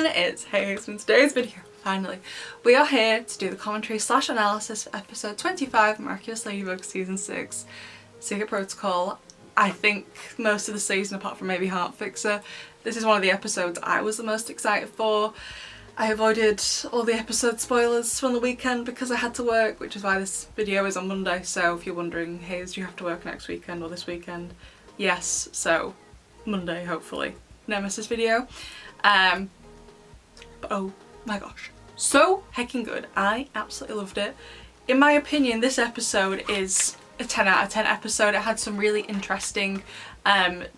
everyone, it's Hayes from today's video. Finally, we are here to do the commentary / analysis for episode 25, Miraculous Ladybug season 6, Secret Protocol. I think most of the season, apart from maybe Heart Fixer, this is one of the episodes I was the most excited for. I avoided all the episode spoilers from the weekend because I had to work, which is why this video is on Monday. So if you're wondering, Hayes, do you have to work next weekend or this weekend? Yes, so Monday, hopefully. Nemesis video. But oh my gosh, so heckin' good. I absolutely loved it. In my opinion, this episode is a 10 out of 10 episode. It had some really interesting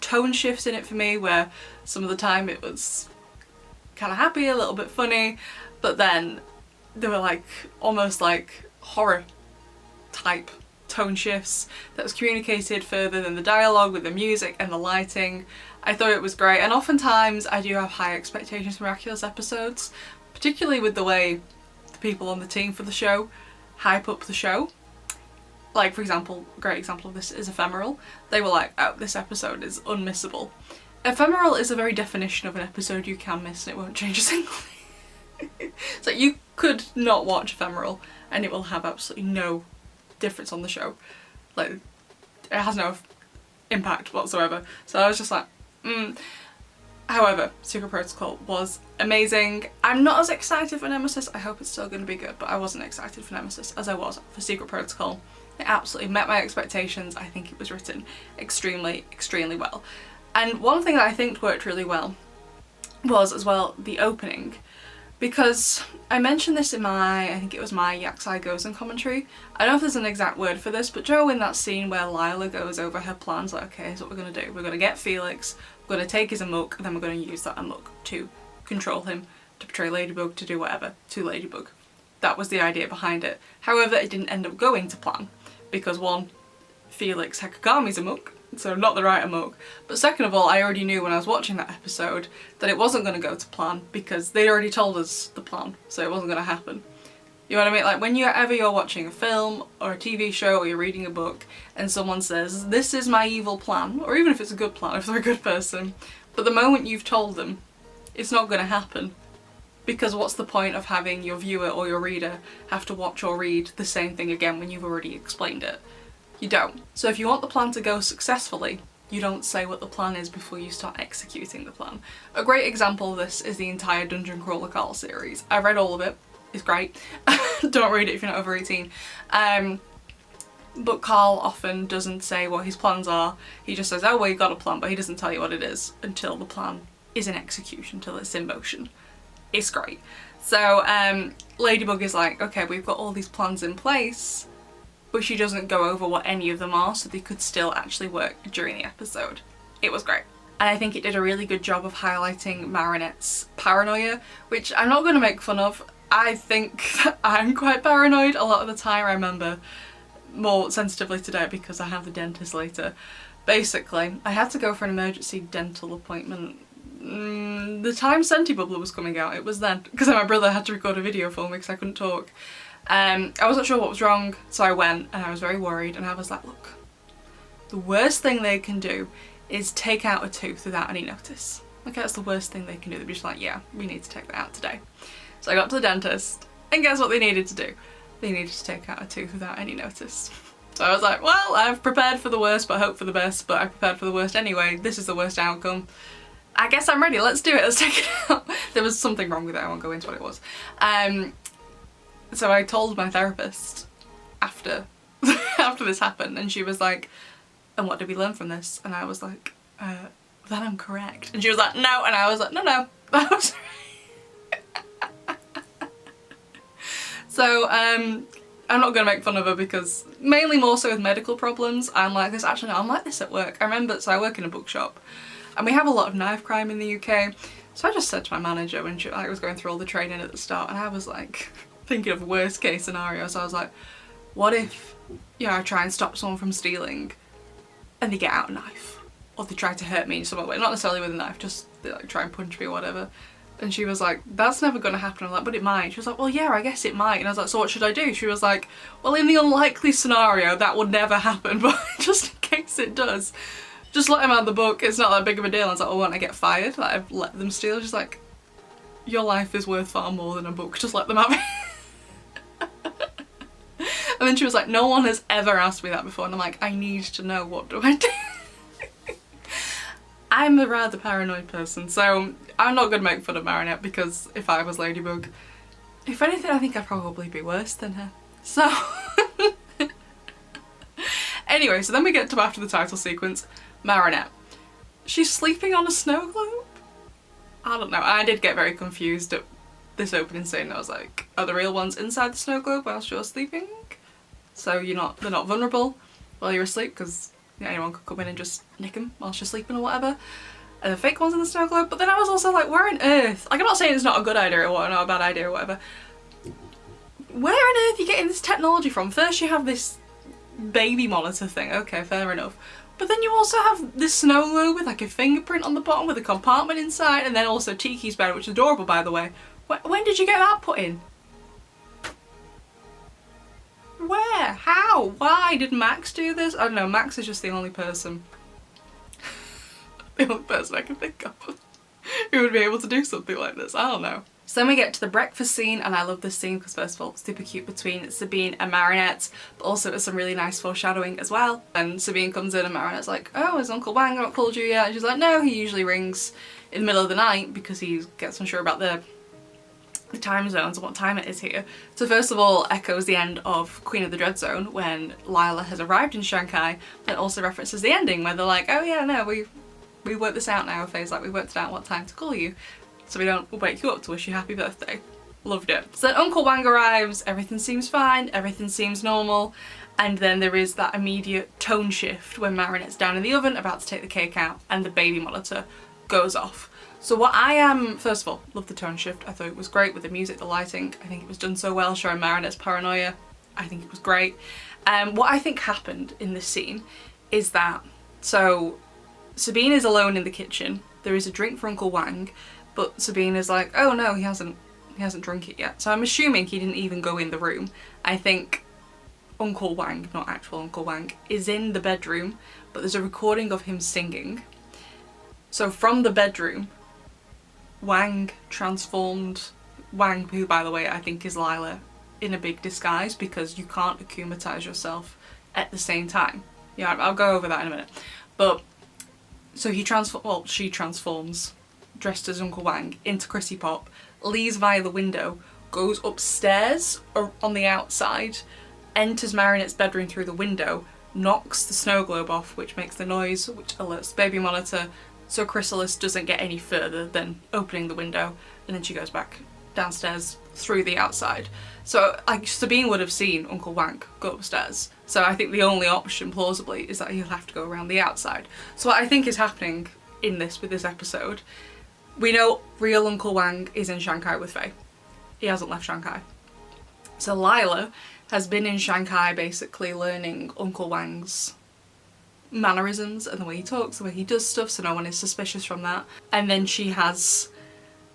tone shifts in it for me, where some of the time it was kind of happy, a little bit funny, but then there were like almost like horror type tone shifts that was communicated further than the dialogue with the music and the lighting. I thought it was great, and oftentimes I do have high expectations for Miraculous episodes, particularly with the way the people on the team for the show hype up the show. Like, for example, a great example of this is Ephemeral. They were like, oh, this episode is unmissable. Ephemeral is a very definition of an episode you can miss and it won't change a single thing. So you could not watch Ephemeral and it will have absolutely no difference on the show. Like, it has no impact whatsoever. So I was just like, However, Secret Protocol was amazing. I'm not as excited for Nemesis. I hope it's still going to be good, but I wasn't excited for Nemesis as I was for Secret Protocol. It absolutely met my expectations. I think it was written extremely, extremely well. And one thing that I think worked really well was as well the opening, because I mentioned this in my, I think it was my Yaksai Gozen commentary. I don't know if there's an exact word for this, but Joe, in that scene where Lila goes over her plans, like, okay, here's what we're going to do. We're going to get Felix, we're going to take his amok, and then we're going to use that amok to control him, to betray Ladybug, to do whatever to Ladybug. That was the idea behind it. However, it didn't end up going to plan, because one, Felix had Kagami's amok, so not the right amok, but second of all, I already knew when I was watching that episode that it wasn't going to go to plan because they'd already told us the plan, so it wasn't going to happen. You know what I mean? Like, whenever you're watching a film or a TV show or you're reading a book and someone says, this is my evil plan, or even if it's a good plan, if they're a good person, but the moment you've told them, it's not going to happen. Because what's the point of having your viewer or your reader have to watch or read the same thing again when you've already explained it? You don't. So if you want the plan to go successfully, you don't say what the plan is before you start executing the plan. A great example of this is the entire Dungeon Crawler Carl series. I've read all of it. It's great. Don't read it if you're not over 18. But Carl often doesn't say what his plans are. He just says, oh well, you've got a plan, but he doesn't tell you what it is until the plan is in execution, until it's in motion. It's great. So Ladybug is like, okay, we've got all these plans in place, but she doesn't go over what any of them are, so they could still actually work during the episode. It was great. And I think it did a really good job of highlighting Marinette's paranoia, which I'm not going to make fun of. I think that I'm quite paranoid a lot of the time. I remember more sensitively today because I have the dentist later. Basically, I had to go for an emergency dental appointment. The time Senti Bubbler was coming out, it was then, because my brother had to record a video for me because I couldn't talk. I wasn't sure what was wrong, so I went and I was very worried, and I was like, look, the worst thing they can do is take out a tooth without any notice. Okay, that's the worst thing they can do. They'd be just like, yeah, we need to take that out today. So I got to the dentist, and guess what they needed to do? They needed to take out a tooth without any notice. So I was like, well, I've prepared for the worst but hope for the best, but I prepared for the worst anyway. This is the worst outcome. I guess I'm ready, let's do it, let's take it out. There was something wrong with it, I won't go into what it was. So I told my therapist after this happened, and she was like, and what did we learn from this? And I was like, that I'm correct. And she was like, no, and I was like, no, that was right. So I'm not going to make fun of her because, mainly more so with medical problems, I'm like this. Actually no, I'm like this at work. I remember, so I work in a bookshop and we have a lot of knife crime in the UK. So I just said to my manager when I was going through all the training at the start, and I was like thinking of worst case scenarios. I was like, what if, you know, I try and stop someone from stealing and they get out a knife, or they try to hurt me in some way, not necessarily with a knife, just they like try and punch me or whatever. And she was like, that's never going to happen. I'm like, but it might. She was like, well, yeah, I guess it might. And I was like, so what should I do? She was like, well, in the unlikely scenario, that would never happen, but just in case it does, just let him out of the book. It's not that big of a deal. I was like, oh, won't I get fired that I've let them steal? She's like, your life is worth far more than a book, just let them have it. And then she was like, no one has ever asked me that before, and I'm like, I need to know, what do I do? I'm a rather paranoid person, so I'm not going to make fun of Marinette, because if I was Ladybug, if anything, I think I'd probably be worse than her. So anyway, so then we get to after the title sequence, Marinette. She's sleeping on a snow globe? I don't know, I did get very confused at this opening scene. I was like, are the real ones inside the snow globe whilst you're sleeping? So they're not vulnerable while you're asleep, because anyone could come in and just nick them whilst you're sleeping or whatever. And the fake ones in the snow globe. But then I was also like, where on earth? Like, I'm not saying it's not a good idea or not a bad idea or whatever. Where on earth are you getting this technology from? First you have this baby monitor thing, okay, fair enough. But then you also have this snow globe with like a fingerprint on the bottom with a compartment inside, and then also Tiki's bed, which is adorable by the way. When did you get that put in? Where? How? Why did Max do this? I don't know, Max is just the only person I can think of who would be able to do something like this. I don't know. So then we get to the breakfast scene, and I love this scene because first of all, it's super cute between Sabine and Marinette, but also it's some really nice foreshadowing as well. And Sabine comes in and Marinette's like, oh, has Uncle Wang not called you yet? And she's like, no, he usually rings in the middle of the night because he gets unsure about the time zones and what time it is here. So first of all, echoes the end of Queen of the Dread Zone when Lila has arrived in Shanghai, but also references the ending where they're like, oh yeah, no, we worked this out now, Faye's like, we worked it out what time to call you, so we don't wake you up to wish you happy birthday. Loved it. So then Uncle Wang arrives, everything seems fine, everything seems normal, and then there is that immediate tone shift when Marinette's down in the oven about to take the cake out and the baby monitor goes off. So what first of all, love the tone shift. I thought it was great with the music, the lighting. I think it was done so well, showing Marinette's paranoia. I think it was great. What I think happened in this scene is that, so Sabine is alone in the kitchen. There is a drink for Uncle Wang, but Sabine is like, oh no, he hasn't drunk it yet. So I'm assuming he didn't even go in the room. I think Uncle Wang, not actual Uncle Wang, is in the bedroom, but there's a recording of him singing. So from the bedroom, Wang transformed Wang, who by the way I think is Lila, in a big disguise, because you can't akumatize yourself at the same time. Yeah, I'll go over that in a minute. But so she transforms dressed as Uncle Wang into Chrissy Pop, leaves via the window, goes upstairs or on the outside, enters Marinette's bedroom through the window, knocks the snow globe off, which makes the noise, which alerts the baby monitor, so Chrysalis doesn't get any further than opening the window, and then she goes back downstairs through the outside. So like Sabine would have seen Uncle Wang go upstairs. So I think the only option plausibly is that he'll have to go around the outside. So what I think is happening with this episode, we know real Uncle Wang is in Shanghai with Faye. He hasn't left Shanghai. So Lila has been in Shanghai basically learning Uncle Wang's mannerisms and the way he talks, the way he does stuff, so no one is suspicious from that. And then she has,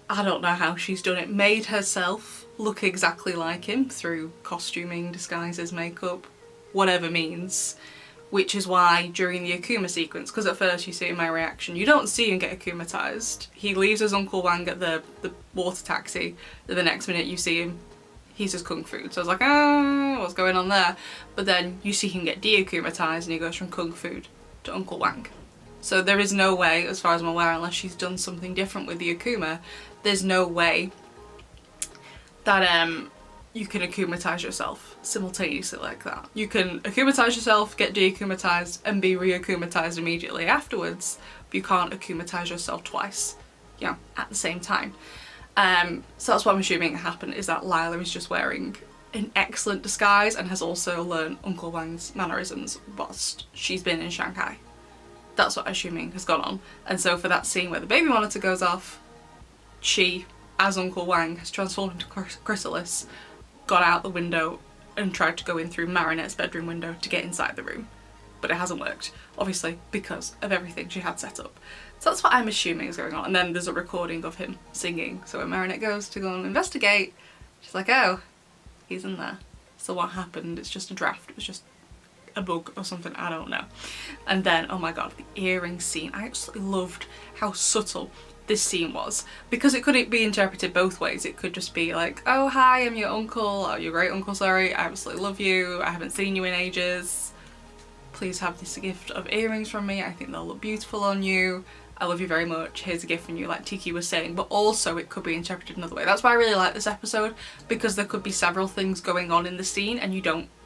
I don't know how she's done it, made herself look exactly like him through costuming, disguises, makeup, whatever means. Which is why during the akuma sequence, because at first you see in my reaction, you don't see him get akumatized. He leaves as Uncle Wang at the water taxi, and the next minute you see him, he's just kung fu. So I was like, oh, what's going on there? But then you see him get de-akumatized and he goes from kung fu to Uncle Wang. So there is no way, as far as I'm aware, unless she's done something different with the akuma, there's no way that you can akumatize yourself simultaneously like that. You can akumatize yourself, get de-akumatized, and be re-akumatized immediately afterwards, but you can't akumatize yourself twice, you know, at the same time. So that's what I'm assuming happened, is that Lila is just wearing an excellent disguise and has also learned Uncle Wang's mannerisms whilst she's been in Shanghai. That's what I'm assuming has gone on. And so for that scene where the baby monitor goes off, she, as Uncle Wang, has transformed into Chrysalis, got out the window and tried to go in through Marinette's bedroom window to get inside the room. But it hasn't worked, obviously, because of everything she had set up. So that's what I'm assuming is going on. And then there's a recording of him singing. So when Marinette goes to go and investigate, she's like, oh, he's in there. So what happened? It's just a draft. It was just a bug or something, I don't know. And then, oh my god, the earring scene. I absolutely loved how subtle this scene was, because it could be interpreted both ways. It could just be like, oh hi, I'm your uncle, or your great uncle, sorry, I absolutely love you, I haven't seen you in ages, please have this gift of earrings from me, I think they'll look beautiful on you, I love you very much, here's a gift from you, like Tiki was saying. But also it could be interpreted another way. That's why I really like this episode, because there could be several things going on in the scene and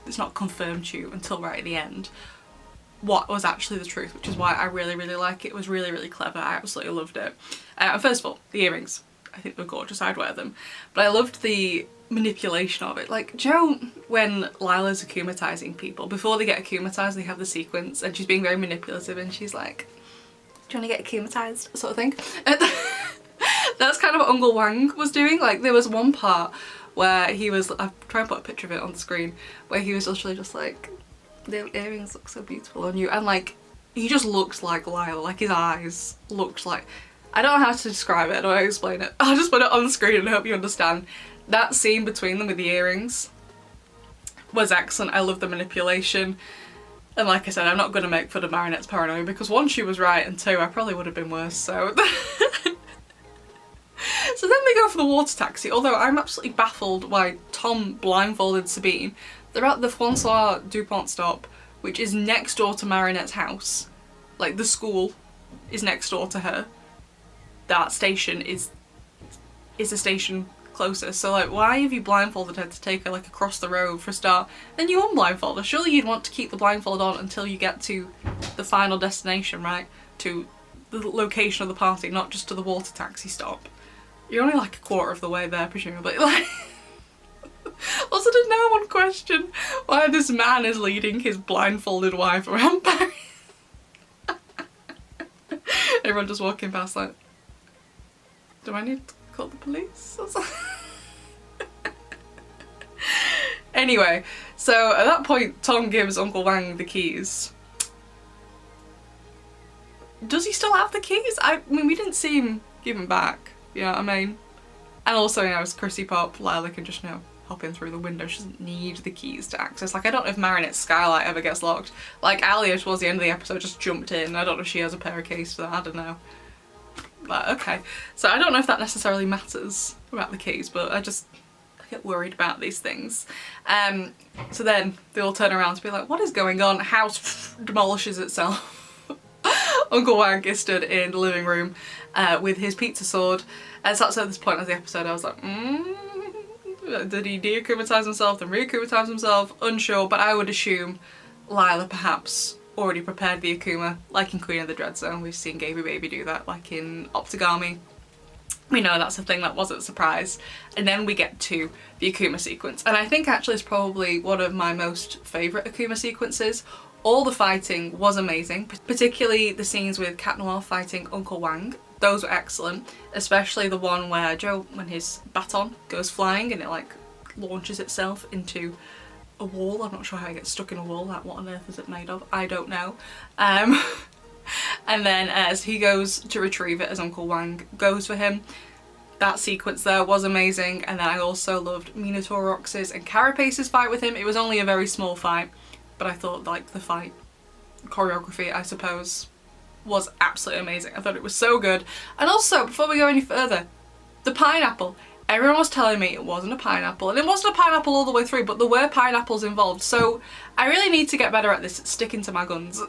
it's not confirmed to you until right at the end what was actually the truth, which is why I really, really like it. It was really, really clever. I absolutely loved it. And first of all, the earrings, I think they're gorgeous, I'd wear them. But I loved the manipulation of it. Like, do you know when Lila's akumatizing people, before they get akumatized they have the sequence and she's being very manipulative and she's like, do you want to get akumatized, sort of thing? That's kind of what Uncle Wang was doing. Like, there was one part where he was, I'll try and put a picture of it on the screen, where he was literally just like, the earrings look so beautiful on you, and like he just looks like Lila, like his eyes looked like, I don't know how to describe it, I don't know how to explain it, I'll just put it on the screen and hope you understand. That scene between them with the earrings was excellent. I love the manipulation, and like I said, I'm not going to make fun of Marinette's paranoia, because one, she was right, and two, I probably would have been worse, so. So then they go for the water taxi, although I'm absolutely baffled why Tom blindfolded Sabine. They're at the Francois Dupont stop, which is next door to Marinette's house. Like, the school is next door to her. That station is a station closer. So like, why have you blindfolded her to take her like across the road for a start? Then you unblindfold her. Surely you'd want to keep the blindfold on until you get to the final destination, right? To the location of the party, not just to the water taxi stop. You're only like a quarter of the way there, presumably. Like, also, did no one question why this man is leading his blindfolded wife around Paris? Everyone just walking past like, do I need to call the police or something? Anyway, so at that point Tom gives Uncle Wang the keys. Does he still have the keys? I mean, we didn't see him give them back, you know what I mean? And also, you know, as Chrissy Pop, Lila can just, you know, hop in through the window. She doesn't need the keys to access. Like, I don't know if Marinette's skylight ever gets locked. Like, Alia towards the end of the episode just jumped in. I don't know if she has a pair of keys for that, I don't know. But okay. So I don't know if that necessarily matters about the keys, but I get worried about these things. So then they all turn around to be like, what is going on? House demolishes itself. Uncle Wang is stood in the living room with his pizza sword. And so at this point of the episode I was like, did he de-akumatize himself and re-akumatize himself? Unsure, but I would assume Lila perhaps already prepared the akuma, like in Queen of the Dread Zone. We've seen Gaby Baby do that, like in Optigami. We know that's a thing that wasn't a surprise. And then we get to the akuma sequence. And I think actually it's probably one of my most favourite akuma sequences. All the fighting was amazing, particularly the scenes with Cat Noir fighting Uncle Wang. Those were excellent, especially the one where when his baton goes flying and it like launches itself into a wall. I'm not sure how it gets stuck in a wall. Like, what on earth is it made of? I don't know. And then as he goes to retrieve it, as Uncle Wang goes for him, that sequence there was amazing. And then I also loved Minotaurex's and Carapace's fight with him. It was only a very small fight, but I thought like the fight choreography, I suppose, was absolutely amazing. I thought it was so good. And also, before we go any further, the pineapple. Everyone was telling me it wasn't a pineapple, and it wasn't a pineapple all the way through, but there were pineapples involved, so I really need to get better at this, sticking to my guns.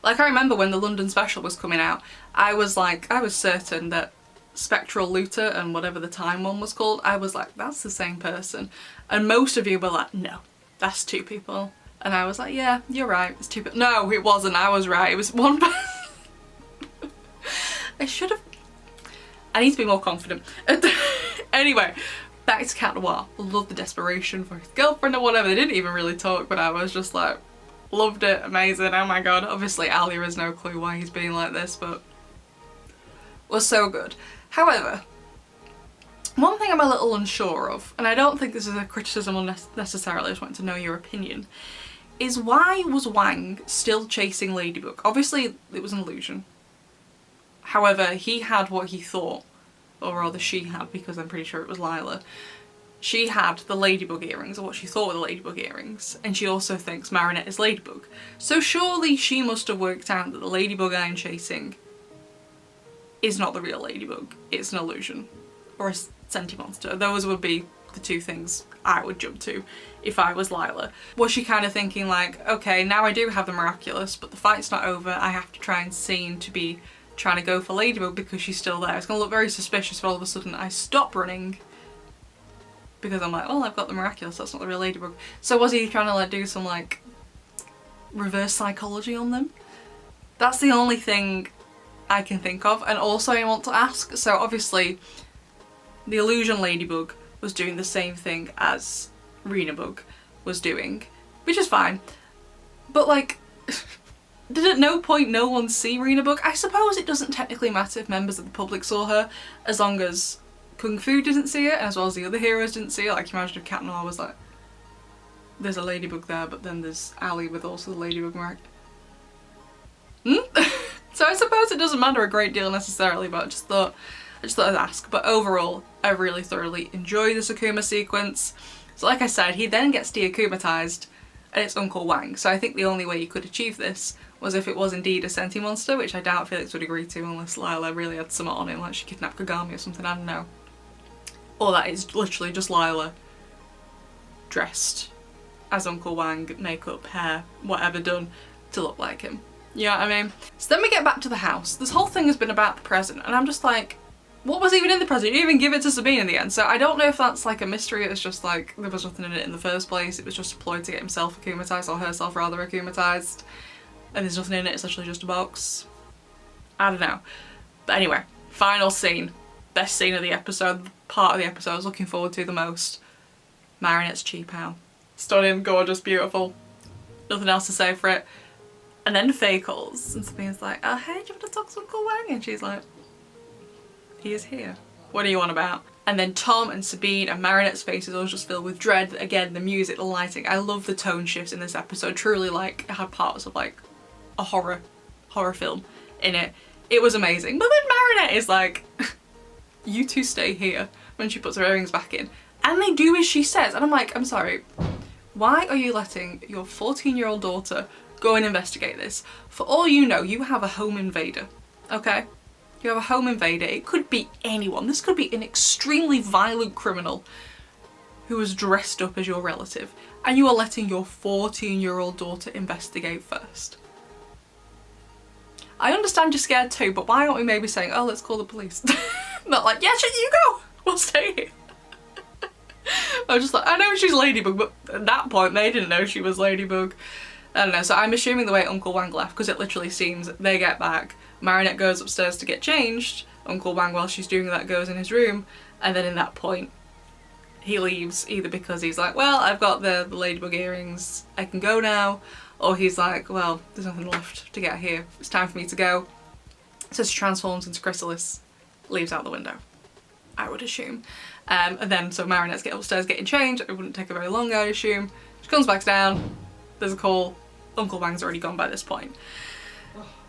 Like, I remember when the London special was coming out, I was certain that Spectral Looter and whatever the Time one was called, I was like, that's the same person. And most of you were like, no, that's two people. And I was like, yeah, you're right, it's two people. No, it wasn't, I was right, it was one person. I need to be more confident. Anyway, back to Cat Noir. Loved the desperation for his girlfriend or whatever. They didn't even really talk, but I was just like, loved it, amazing, oh my god. Obviously Alia has no clue why he's being like this, but was so good. However, one thing I'm a little unsure of, and I don't think this is a criticism necessarily, I just want to know your opinion, is why was Wang still chasing Ladybug? Obviously it was an illusion. However, he had what he thought, or rather she had, because I'm pretty sure it was Lila. She had the Ladybug earrings, or what she thought were the Ladybug earrings, and she also thinks Marinette is Ladybug. So surely she must have worked out that the Ladybug I'm chasing is not the real Ladybug. It's an illusion or a senti monster. Those would be the two things I would jump to if I was Lila. Was she kind of thinking like, okay, now I do have the Miraculous, but the fight's not over. I have to try and seem to be trying to go for Ladybug because she's still there. It's going to look very suspicious if all of a sudden I stop running because I'm like, oh, I've got the Miraculous, that's not the real Ladybug. So was he trying to like do some like reverse psychology on them? That's the only thing I can think of. And also I want to ask, so obviously the illusion Ladybug was doing the same thing as Renabug was doing, which is fine. But like, did at no point no one see Renabug? I suppose it doesn't technically matter if members of the public saw her, as long as Kung Fu didn't see it, as well as the other heroes didn't see it. Like, imagine if Cat Noir was like, there's a Ladybug there, but then there's Ali with also the Ladybug mark. So I suppose it doesn't matter a great deal necessarily, but I just thought I'd ask. But overall, I really thoroughly enjoy this Akuma sequence. So like I said, he then gets de-akumatized and it's Uncle Wang. So I think the only way you could achieve this was if it was indeed a senti monster, which I doubt Felix would agree to unless Lila really had something on him, like she kidnapped Kagami or something, I don't know. Or that is literally just Lila dressed as Uncle Wang, makeup, hair, whatever done to look like him. You know what I mean? So then we get back to the house. This whole thing has been about the present and I'm just like, what was even in the present? You didn't even give it to Sabine in the end. So I don't know if that's like a mystery. It's just like there was nothing in it in the first place. It was just a ploy to get himself akumatized, or herself rather akumatized. And there's nothing in it. It's literally just a box. I don't know. But anyway, final scene. Best scene of the episode. Part of the episode I was looking forward to the most. Marinette's cheap out. Stunning, gorgeous, beautiful. Nothing else to say for it. And then Faye calls and Sabine's like, oh hey, do you want to talk to Uncle Wang? And she's like, he is here. What are you on about? And then Tom and Sabine and Marinette's faces all just filled with dread. Again, the music, the lighting. I love the tone shifts in this episode. Truly, like, it had parts of like a horror film in it. It was amazing. But then Marinette is like, you two stay here, when she puts her earrings back in. And they do as she says. And I'm like, I'm sorry. Why are you letting your 14-year-old daughter go and investigate this? For all you know, you have a home invader, okay? You have a home invader. It could be anyone. This could be an extremely violent criminal who was dressed up as your relative, and you are letting your 14-year-old daughter investigate first. I understand you're scared too, but why aren't we maybe saying, oh, let's call the police? Not like, yeah, sure, you go. We'll stay here. I was just like, I know she's Ladybug, but at that point they didn't know she was Ladybug. I don't know, so I'm assuming the way Uncle Wang left, because it literally seems they get back, Marinette goes upstairs to get changed, Uncle Wang, while she's doing that, goes in his room, and then in that point he leaves, either because he's like, well, I've got the Ladybug earrings, I can go now, or he's like, well, there's nothing left to get here, it's time for me to go. So she transforms into Chrysalis, leaves out the window, I would assume. And then so Marinette's upstairs getting changed, it wouldn't take her very long, I assume. She comes back down, there's a call, Uncle Wang's already gone by this point.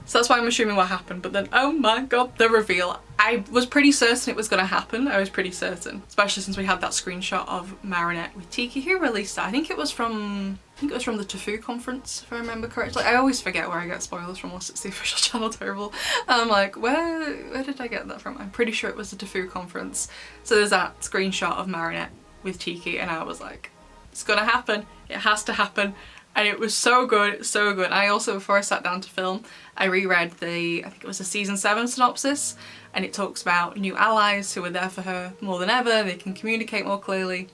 So that's why I'm assuming what happened, but then, oh my god, the reveal. I was pretty certain it was going to happen, I was pretty certain. Especially since we had that screenshot of Marinette with Tiki. Who released that? I think it was from the Tofu conference, if I remember correctly. I always forget where I get spoilers from unless it's the official channel, terrible. And I'm like, where did I get that from? I'm pretty sure it was the Tofu conference. So there's that screenshot of Marinette with Tiki, and I was like, it's gonna happen, it has to happen. And it was so good, so good. I also, before I sat down to film, I reread I think it was a season 7 synopsis, and it talks about new allies who are there for her more than ever, they can communicate more clearly.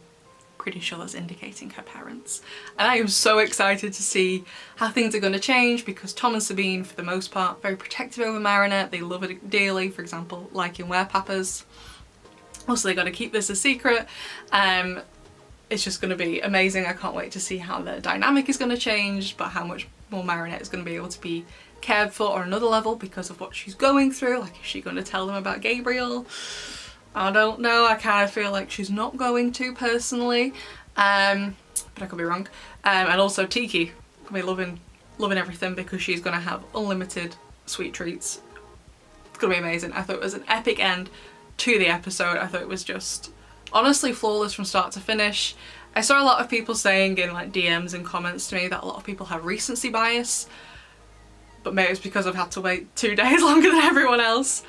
Pretty sure that's indicating her parents. And I am so excited to see how things are going to change, because Tom and Sabine, for the most part, very protective over Marinette, they love her dearly, for example, liking werepappers. Also, they got to keep this a secret. It's just going to be amazing. I can't wait to see how the dynamic is going to change, but how much more Marinette is going to be able to be cared for on another level because of what she's going through. Like, is she going to tell them about Gabriel? I don't know. I kind of feel like she's not going to, personally, but I could be wrong. And also Tiki can be loving everything, because she's going to have unlimited sweet treats. It's going to be amazing. I thought it was an epic end to the episode. I thought it was just honestly flawless from start to finish. I saw a lot of people saying in like DMs and comments to me that a lot of people have recency bias, but maybe it's because I've had to wait 2 days longer than everyone else.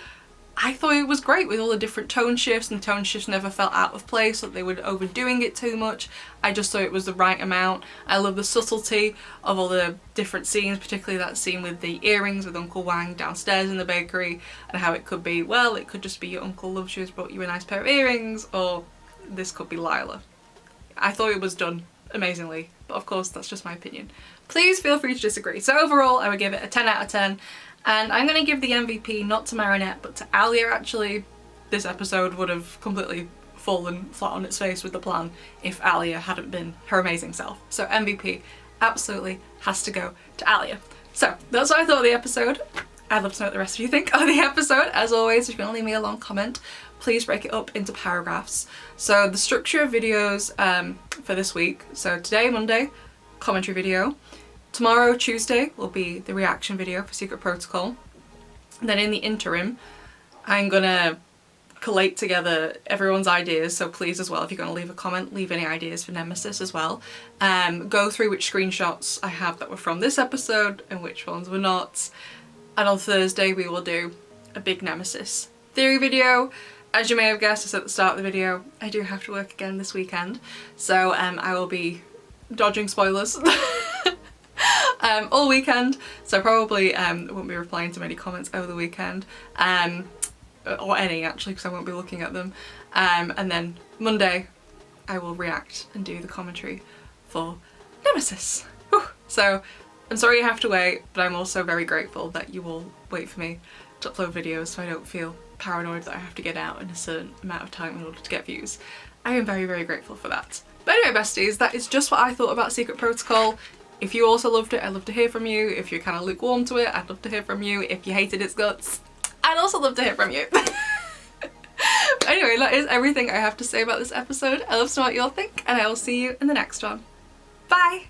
I thought it was great with all the different tone shifts, and the tone shifts never felt out of place, like they were overdoing it too much. I just thought it was the right amount. I love the subtlety of all the different scenes, particularly that scene with the earrings with Uncle Wang downstairs in the bakery, and how it could be, well, it could just be your uncle loves you, has brought you a nice pair of earrings, or this could be Lila. I thought it was done amazingly, but of course that's just my opinion. Please feel free to disagree. So overall I would give it a 10 out of 10. And I'm going to give the MVP not to Marinette but to Alia actually. This episode would have completely fallen flat on its face with the plan if Alia hadn't been her amazing self. So MVP absolutely has to go to Alia. So that's what I thought of the episode. I'd love to know what the rest of you think of the episode. As always, if you want to leave me a long comment, please break it up into paragraphs. So the structure of videos for this week. So today, Monday, commentary video. Tomorrow, Tuesday, will be the reaction video for Secret Protocol. And then in the interim, I'm gonna collate together everyone's ideas, so please as well, if you're gonna leave a comment, leave any ideas for Nemesis as well. Go through which screenshots I have that were from this episode and which ones were not. And on Thursday we will do a big Nemesis theory video. As you may have guessed, I said at the start of the video, I do have to work again this weekend, so I will be dodging spoilers all weekend, so probably won't be replying to many comments over the weekend, or any actually, because I won't be looking at them, and then Monday I will react and do the commentary for Nemesis. Whew. So I'm sorry you have to wait, but I'm also very grateful that you will wait for me to upload videos so I don't feel paranoid that I have to get out in a certain amount of time in order to get views. I am very, very grateful for that. But anyway, besties, that is just what I thought about Secret Protocol. If you also loved it, I'd love to hear from you. If you're kind of lukewarm to it, I'd love to hear from you. If you hated its guts, I'd also love to hear from you. Anyway, that is everything I have to say about this episode. I love to know what you all think, and I will see you in the next one. Bye!